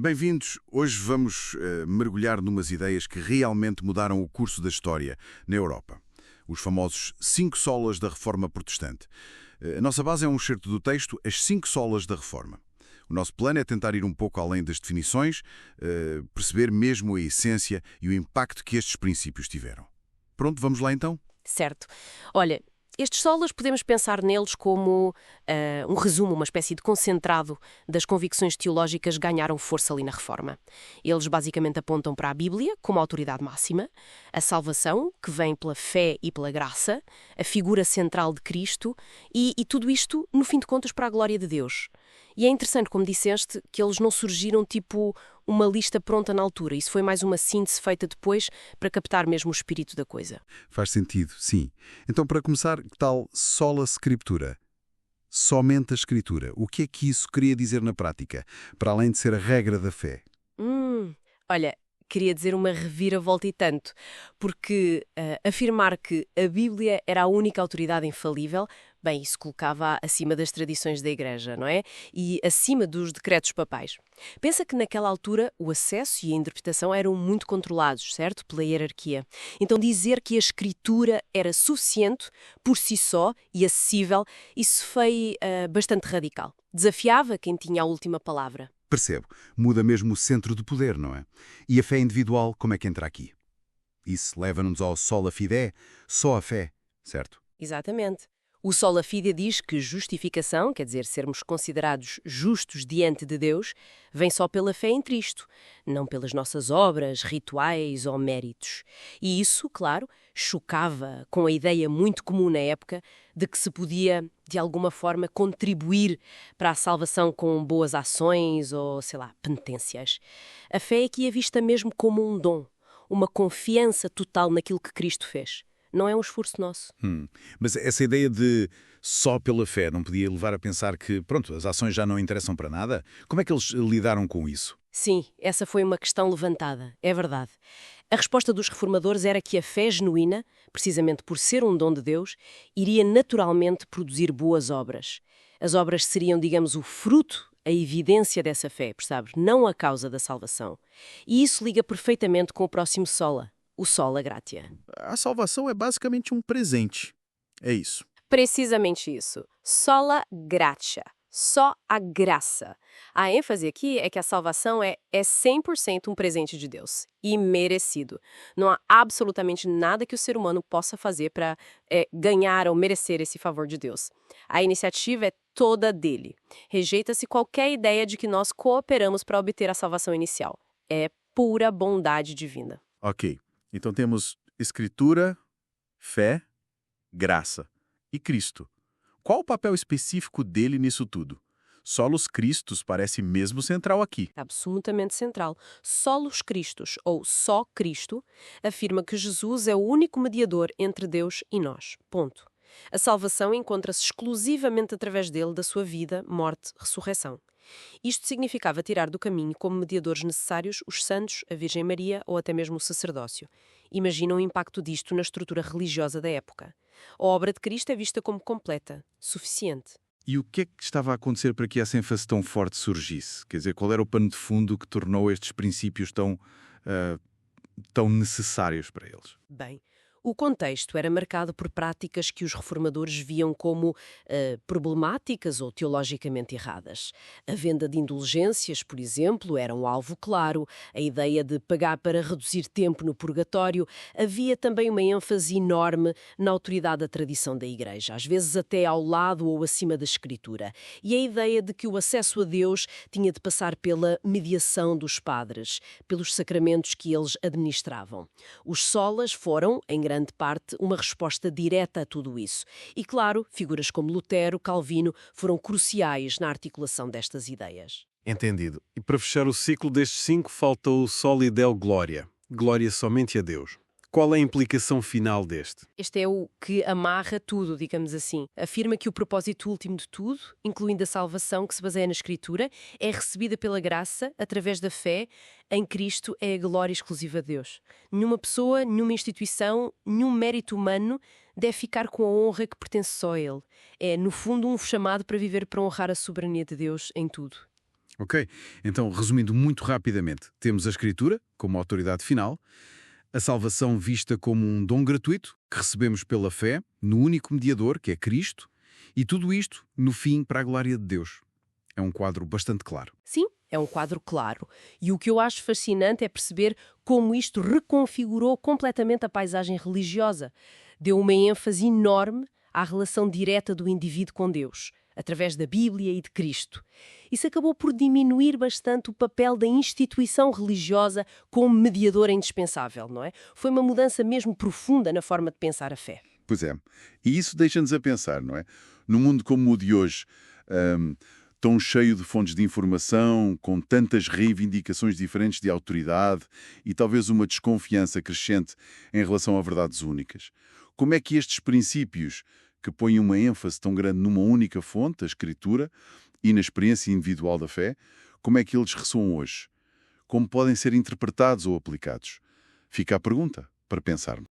Bem-vindos! Hoje vamos mergulhar numas ideias que realmente mudaram o curso da história na Europa. Os famosos 5 solas da Reforma Protestante. A nossa base é um excerto do texto As 5 solas da Reforma. O nosso plano é tentar ir um pouco além das definições, perceber mesmo a essência e o impacto que estes princípios tiveram. Pronto, vamos lá então? Certo. Olha, estes solas podemos pensar neles como um resumo, uma espécie de concentrado das convicções teológicas que ganharam força ali na Reforma. Eles basicamente apontam para a Bíblia como a autoridade máxima, a salvação, que vem pela fé e pela graça, a figura central de Cristo e tudo isto, no fim de contas, para a glória de Deus. E é interessante, como disseste, que eles não surgiram tipo uma lista pronta na altura. Isso foi mais uma síntese feita depois para captar mesmo o espírito da coisa. Faz sentido, sim. Então, para começar, que tal sola scriptura? Somente a Escritura. O que é que isso queria dizer na prática, para além de ser a regra da fé? Olha, queria dizer uma reviravolta e tanto, porque afirmar que a Bíblia era a única autoridade infalível, bem, isso colocava acima das tradições da Igreja, não é? E acima dos decretos papais. Pensa que naquela altura o acesso e a interpretação eram muito controlados, certo? Pela hierarquia. Então dizer que a Escritura era suficiente por si só e acessível, isso foi bastante radical. Desafiava quem tinha a última palavra. Percebo, muda mesmo o centro de poder, não é? E a fé individual, como é que entra aqui? Isso leva-nos ao sola fide, só a fé, certo? Exatamente. O sola fide diz que justificação, quer dizer, sermos considerados justos diante de Deus, vem só pela fé em Cristo, não pelas nossas obras, rituais ou méritos. E isso, claro, chocava com a ideia muito comum na época de que se podia, de alguma forma, contribuir para a salvação com boas ações ou, sei lá, penitências. A fé aqui é vista mesmo como um dom, uma confiança total naquilo que Cristo fez. Não é um esforço nosso. Mas essa ideia de só pela fé não podia levar a pensar que, pronto, as ações já não interessam para nada? Como é que eles lidaram com isso? Sim, essa foi uma questão levantada, é verdade. A resposta dos reformadores era que a fé genuína, precisamente por ser um dom de Deus, iria naturalmente produzir boas obras. As obras seriam, digamos, o fruto, a evidência dessa fé, percebes? Não a causa da salvação. E isso liga perfeitamente com o próximo sola, o sola gratia. A salvação é basicamente um presente. É isso. Precisamente isso. Sola gratia. Só a graça. A ênfase aqui é que a salvação é 100% um presente de Deus. E merecido. Não há absolutamente nada que o ser humano possa fazer para ganhar ou merecer esse favor de Deus. A iniciativa é toda dele. Rejeita-se qualquer ideia de que nós cooperamos para obter a salvação inicial. É pura bondade divina. Ok. Então temos Escritura, fé, graça e Cristo. Qual o papel específico dele nisso tudo? Solos Christus parece mesmo central aqui. Absolutamente central. Solos Christus, ou só Cristo, afirma que Jesus é o único mediador entre Deus e nós. Ponto. A salvação encontra-se exclusivamente através dele, da sua vida, morte, ressurreição. Isto significava tirar do caminho como mediadores necessários os santos, a Virgem Maria ou até mesmo o sacerdócio. Imagina o impacto disto na estrutura religiosa da época. A obra de Cristo é vista como completa, suficiente. E o que é que estava a acontecer para que essa ênfase tão forte surgisse? Quer dizer, qual era o pano de fundo que tornou estes princípios tão necessários para eles? Bem, o contexto era marcado por práticas que os reformadores viam como problemáticas ou teologicamente erradas. A venda de indulgências, por exemplo, era um alvo claro, a ideia de pagar para reduzir tempo no purgatório. Havia também uma ênfase enorme na autoridade da tradição da Igreja, às vezes até ao lado ou acima da Escritura. E a ideia de que o acesso a Deus tinha de passar pela mediação dos padres, pelos sacramentos que eles administravam. Os solas foram, em grande parte, uma resposta direta a tudo isso. E, claro, figuras como Lutero, Calvino, foram cruciais na articulação destas ideias. Entendido. E para fechar o ciclo destes 5, falta o soli deo gloria. Glória somente a Deus. Qual é a implicação final deste? Este é o que amarra tudo, digamos assim. Afirma que o propósito último de tudo, incluindo a salvação que se baseia na Escritura, é recebida pela graça, através da fé, em Cristo é a glória exclusiva de Deus. Nenhuma pessoa, nenhuma instituição, nenhum mérito humano deve ficar com a honra que pertence só a Ele. É, no fundo, um chamado para viver para honrar a soberania de Deus em tudo. Ok? Então, resumindo muito rapidamente, temos a Escritura como autoridade final, a salvação vista como um dom gratuito que recebemos pela fé no único mediador, que é Cristo, e tudo isto, no fim, para a glória de Deus. É um quadro bastante claro. Sim, é um quadro claro. E o que eu acho fascinante é perceber como isto reconfigurou completamente a paisagem religiosa. Deu uma ênfase enorme à relação direta do indivíduo com Deus, através da Bíblia e de Cristo. Isso acabou por diminuir bastante o papel da instituição religiosa como mediadora indispensável, não é? Foi uma mudança mesmo profunda na forma de pensar a fé. Pois é. E isso deixa-nos a pensar, não é? Num mundo como o de hoje, tão cheio de fontes de informação, com tantas reivindicações diferentes de autoridade e talvez uma desconfiança crescente em relação a verdades únicas. Como é que estes princípios, que põem uma ênfase tão grande numa única fonte, a Escritura, e na experiência individual da fé, como é que eles ressoam hoje? Como podem ser interpretados ou aplicados? Fica a pergunta para pensarmos.